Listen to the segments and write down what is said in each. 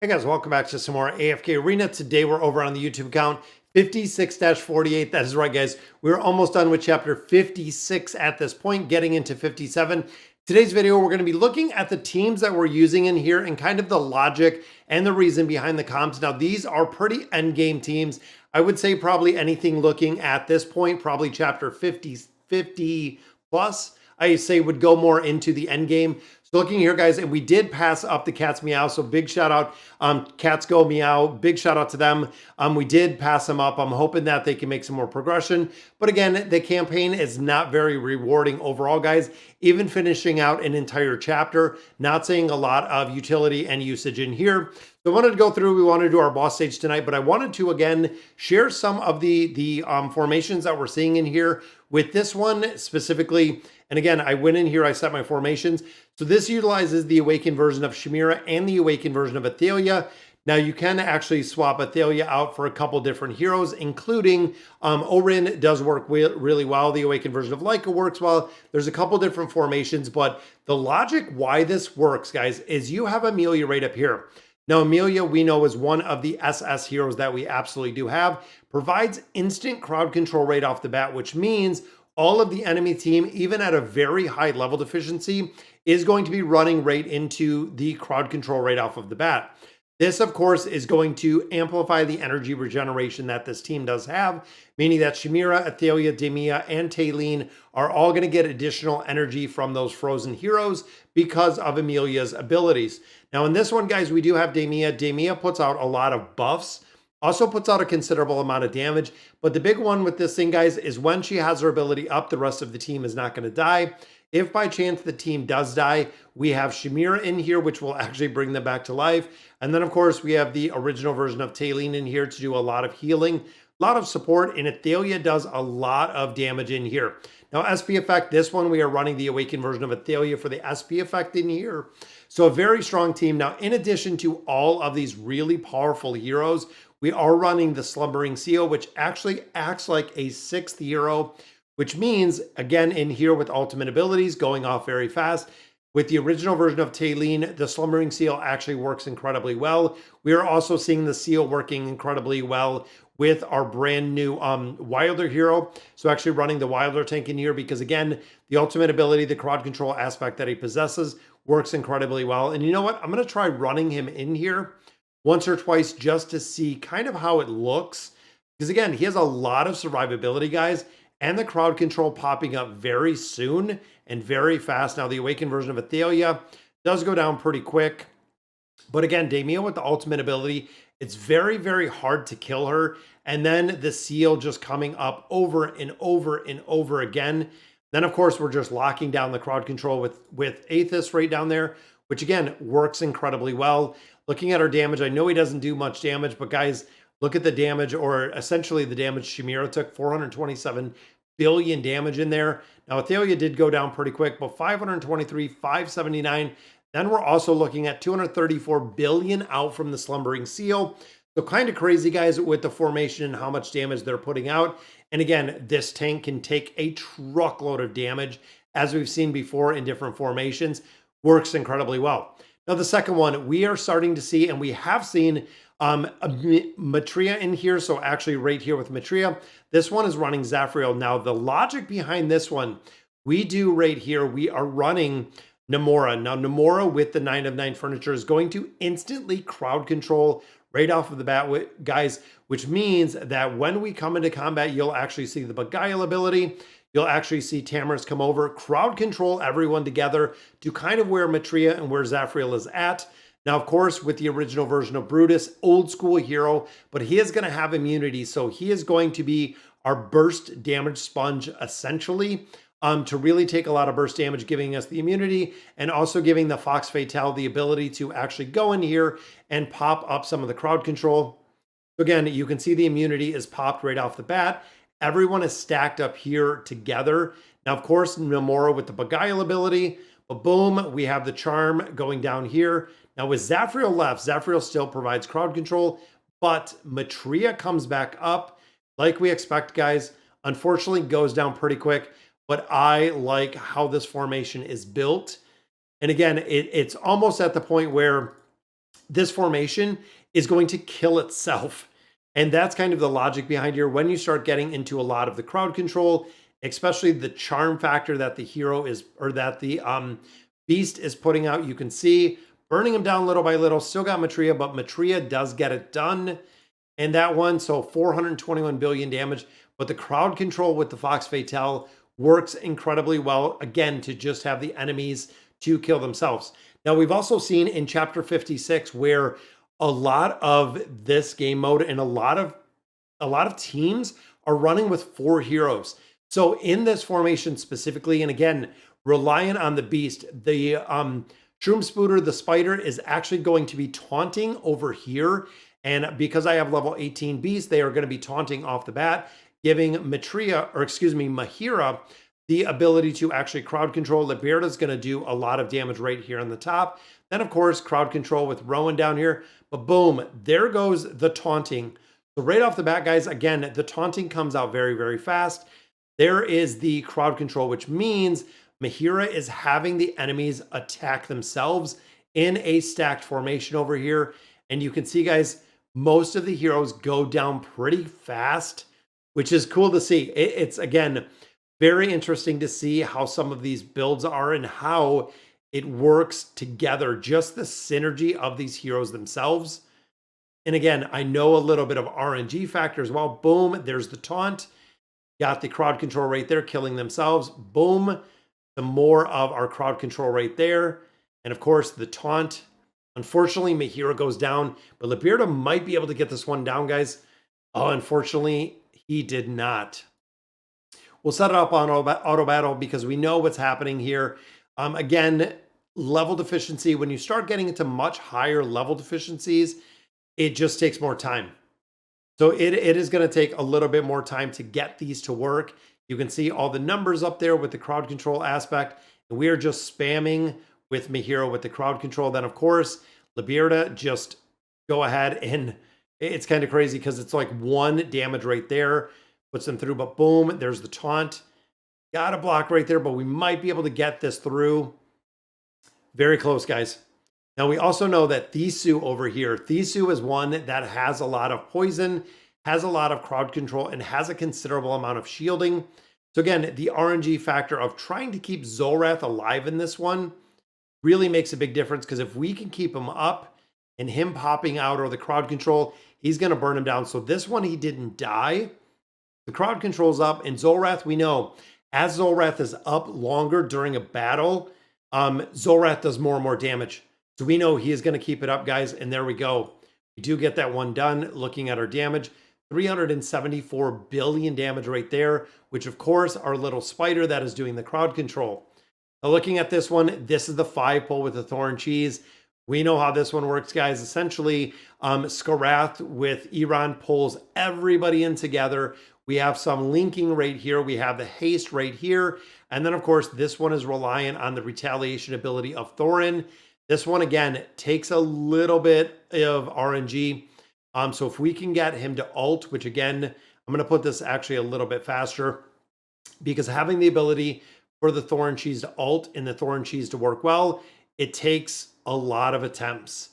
Hey guys, welcome back to some more AFK Arena. Today we're over on the YouTube account 56-48. That is right, guys. We're almost done with chapter 56 at this point, getting into 57. Today's video, we're going to be looking at the teams that we're using in here and kind of the logic and the reason behind the comps. Now, these are pretty endgame teams. I would say probably anything looking at this point, probably chapter 50 plus, I say would go more into the end game. So looking here, guys, and we did pass up the Cats Meow. So big shout out, Cats Go Meow. Big shout out to them. We did pass them up. I'm hoping that they can make some more progression. But again, the campaign is not very rewarding overall, guys. Even finishing out an entire chapter, not seeing a lot of utility and usage in here. So I wanted to go through, we wanted to do our boss stage tonight, but I wanted to, again, share some of the formations that we're seeing in here. With this one specifically, and again, I went in here, I set my formations. So this utilizes the Awakened version of Shemira and the Awakened version of Athalia. Now you can actually swap Athalia out for a couple different heroes, including Orin does work really well. The Awakened version of Leica works well. There's a couple different formations, but the logic why this works, guys, is you have Amelia right up here. Now, Amelia, we know, is one of the SS heroes that we absolutely do have, provides instant crowd control right off the bat, which means all of the enemy team, even at a very high level deficiency, is going to be running right into the crowd control right off of the bat. This, of course, is going to amplify the energy regeneration that this team does have, meaning that Shemira, Athalia, Demia, and Taylene are all going to get additional energy from those frozen heroes because of Amelia's abilities. Now, in this one, guys, we do have Demia. Demia puts out a lot of buffs, also puts out a considerable amount of damage. But the big one with this thing, guys, is when she has her ability up, the rest of the team is not going to die. If by chance the team does die, we have Shemira in here, which will actually bring them back to life. And then, of course, we have the original version of Taylene in here to do a lot of healing, a lot of support, and Athalia does a lot of damage in here. Now, SP effect, this one, we are running the Awakened version of Athalia for the SP effect in here. So a very strong team. Now, in addition to all of these really powerful heroes, we are running the Slumbering Seal, which actually acts like a sixth hero, which means, again, in here with ultimate abilities going off very fast. With the original version of Taylene, the Slumbering Seal actually works incredibly well. We are also seeing the Seal working incredibly well with our brand new Wilder hero. So actually running the Wilder tank in here because, again, the ultimate ability, the crowd control aspect that he possesses works incredibly well. And you know what? I'm going to try running him in here once or twice just to see kind of how it looks. Because, again, he has a lot of survivability, guys. And the crowd control popping up very soon and very fast. Now, the Awakened version of Athalia does go down pretty quick. But again, Demia with the ultimate ability, it's very, very hard to kill her. And then the Seal just coming up over and over and over again. Then, of course, we're just locking down the crowd control with Aethys right down there, which, again, works incredibly well. Looking at our damage, I know he doesn't do much damage, but guys, look at the damage, or essentially the damage Shemira took, 427 billion damage in there. Now, Athalia did go down pretty quick, but 523, 579. Then we're also looking at 234 billion out from the Slumbering Seal. So kind of crazy, guys, with the formation and how much damage they're putting out. And again, this tank can take a truckload of damage, as we've seen before in different formations. Works incredibly well. Now, the second one, we are starting to see, and we have seen Maetria in here. So actually right here with Maetria, this one is running Zafrael. Now, the logic behind this one, we do right here, we are running Namora. Now, Namora with the 9 of 9 furniture is going to instantly crowd control right off of the bat, guys, which means that when we come into combat, you'll actually see the Beguile ability. You'll actually see Tamara's come over, crowd control everyone together to kind of where Maetria and where Zafrael is at. Now, of course, with the original version of Brutus, old school hero, but he is going to have immunity. So he is going to be our burst damage sponge, essentially, to really take a lot of burst damage, giving us the immunity and also giving the Fox Fatale the ability to actually go in here and pop up some of the crowd control. So again, you can see the immunity is popped right off the bat. Everyone is stacked up here together. Now, of course, Namora with the Beguile ability, but boom, we have the charm going down here. Now, with Zafrael left, Zafrael still provides crowd control, but Maetria comes back up like we expect, guys. Unfortunately, goes down pretty quick, but I like how this formation is built. And again, it's almost at the point where this formation is going to kill itself. And that's kind of the logic behind here. When you start getting into a lot of the crowd control, especially the charm factor that the hero is, or that the beast is putting out, you can see burning him down little by little. Still got Maetria, but Maetria does get it done. And that one, so 421 billion damage. But the crowd control with the Fox Fatale works incredibly well, again, to just have the enemies to kill themselves. Now, we've also seen in chapter 56 where a lot of this game mode and a lot of teams are running with 4 heroes. So in this formation specifically, and again, relying on the beast, the Shroom Spooter, the spider, is actually going to be taunting over here. And because I have level 18 beast, they are going to be taunting off the bat, giving Mahira the ability to actually crowd control. Liberta is going to do a lot of damage right here on the top. Then, of course, crowd control with Rowan down here. But boom, there goes the taunting. So right off the bat, guys, again, the taunting comes out very, very fast. There is the crowd control, which means Mahira is having the enemies attack themselves in a stacked formation over here. And you can see, guys, most of the heroes go down pretty fast, which is cool to see. It's, again, very interesting to see how some of these builds are and how it works together, just the synergy of these heroes themselves. And again, I know a little bit of RNG factor as well. Boom, there's the taunt. Got the crowd control right there, killing themselves. Boom, the more of our crowd control right there. And of course, the taunt. Unfortunately, Mahira goes down, but Liberta might be able to get this one down, guys. Oh, unfortunately, he did not. We'll set it up on auto battle because we know what's happening here. Again, level deficiency, when you start getting into much higher level deficiencies, it just takes more time. So it is going to take a little bit more time to get these to work. You can see all the numbers up there with the crowd control aspect. And we are just spamming with Mahira with the crowd control. Then, of course, Liberta, just go ahead, and it's kind of crazy because it's like 1 damage right there. Puts them through, but boom, there's the taunt. Got a block right there, but we might be able to get this through. Very close, guys. Now, we also know that Thisu over here, Thisu is one that has a lot of poison, has a lot of crowd control, and has a considerable amount of shielding. So again, the RNG factor of trying to keep Zolrath alive in this one really makes a big difference, because if we can keep him up and him popping out or the crowd control, he's going to burn him down. So this one, he didn't die. The crowd control's up, and Zolrath, we know, as Zolrath is up longer during a battle, Zolrath does more and more damage. So we know he is going to keep it up, guys, and there we go. We do get that one done. Looking at our damage, 374 billion damage right there, which, of course, our little spider that is doing the crowd control. Now, looking at this one, this is the 5 pull with the Thorin cheese. We know how this one works, guys. Essentially, Skarath with Iran pulls everybody in together. We have some linking right here. We have the haste right here. And then, of course, this one is reliant on the retaliation ability of Thorin. This one, again, takes a little bit of RNG. So if we can get him to ult, which, again, I'm going to put this actually a little bit faster, because having the ability for the Thorin cheese to ult and the Thorin cheese to work well, it takes a lot of attempts.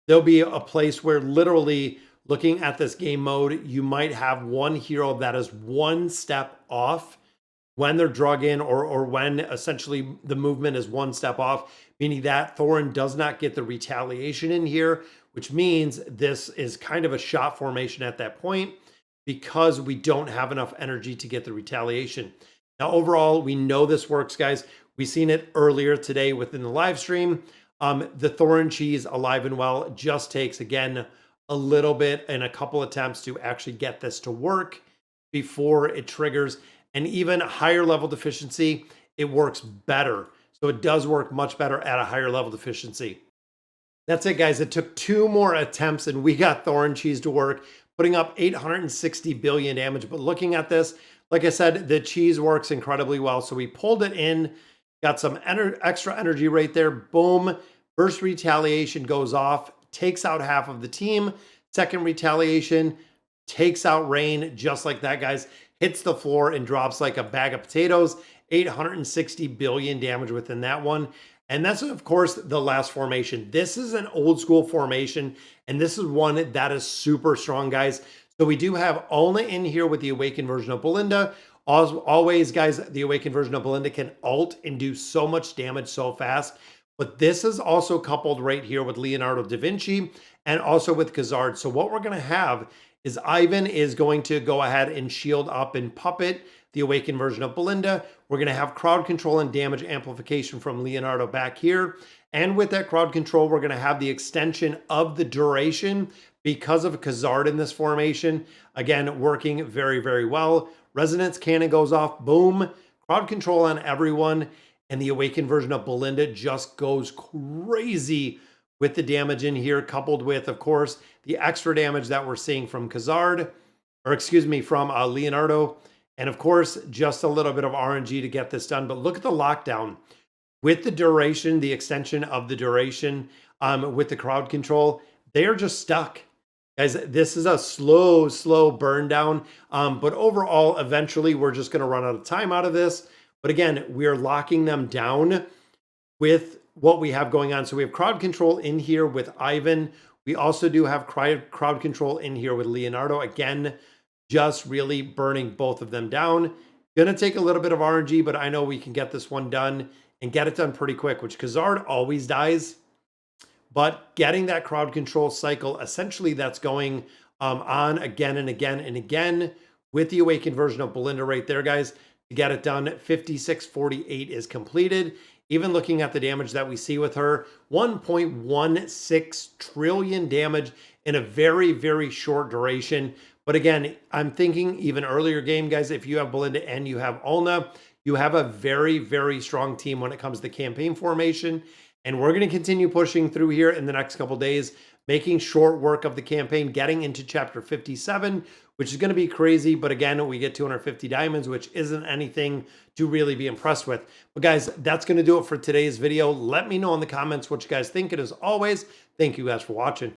There'll be a place where literally, looking at this game mode, you might have one hero that is 1 step off when they're drug in, or when essentially the movement is 1 step off, meaning that Thorin does not get the retaliation in here, which means this is kind of a shot formation at that point because we don't have enough energy to get the retaliation. Now, overall, we know this works, guys. We've seen it earlier today within the live stream. The Thorin cheese, alive and well, just takes, again, a little bit and a couple attempts to actually get this to work before it triggers. And even higher level deficiency, it works better. So it does work much better at a higher level deficiency. That's it, guys. It took 2 more attempts and we got Thorin cheese to work, putting up 860 billion damage. But looking at this, like I said, the cheese works incredibly well. So we pulled it in, got some extra energy right there. Boom. First retaliation goes off, takes out half of the team. Second retaliation takes out Rain, just like that, guys. Hits the floor and drops like a bag of potatoes. 860 billion damage within that one. And that's, of course, the last formation. This is an old school formation, and this is one that is super strong, guys. So we do have Alna in here with the awakened version of Belinda. Always, guys, the awakened version of Belinda can ult and do so much damage so fast. But this is also coupled right here with Leonardo da Vinci and also with Khazard. So what we're going to have is Ivan is going to go ahead and shield up and puppet the awakened version of Belinda. We're going to have crowd control and damage amplification from Leonardo back here. And with that crowd control, we're going to have the extension of the duration because of Khazard in this formation. Again, working very, very well. Resonance cannon goes off, boom. Crowd control on everyone. And the awakened version of Belinda just goes crazy with the damage in here, coupled with, of course, the extra damage that we're seeing from Khazard, or excuse me, from Leonardo. And of course, just a little bit of RNG to get this done. But look at the lockdown. With the duration, the extension of the duration with the crowd control, they are just stuck. Guys, this is a slow burn down. But overall, eventually, we're just going to run out of time out of this. But again, we are locking them down with what we have going on. So we have crowd control in here with Ivan. We also do have crowd control in here with Leonardo. Again, just really burning both of them down. Gonna take a little bit of RNG, but I know we can get this one done and get it done pretty quick, which Khazard always dies. But getting that crowd control cycle, essentially that's going on again and again and again with the awakened version of Belinda right there, guys. To get it done, 5648 is completed. Even looking at the damage that we see with her, 1.16 trillion damage in a very, very short duration. But again, I'm thinking even earlier game, guys, if you have Belinda and you have Alna, you have a very, very strong team when it comes to campaign formation. And we're going to continue pushing through here in the next couple days, making short work of the campaign, getting into chapter 57, which is going to be crazy. But again, we get 250 diamonds, which isn't anything to really be impressed with. But guys, that's going to do it for today's video. Let me know in the comments what you guys think. And as always, thank you guys for watching.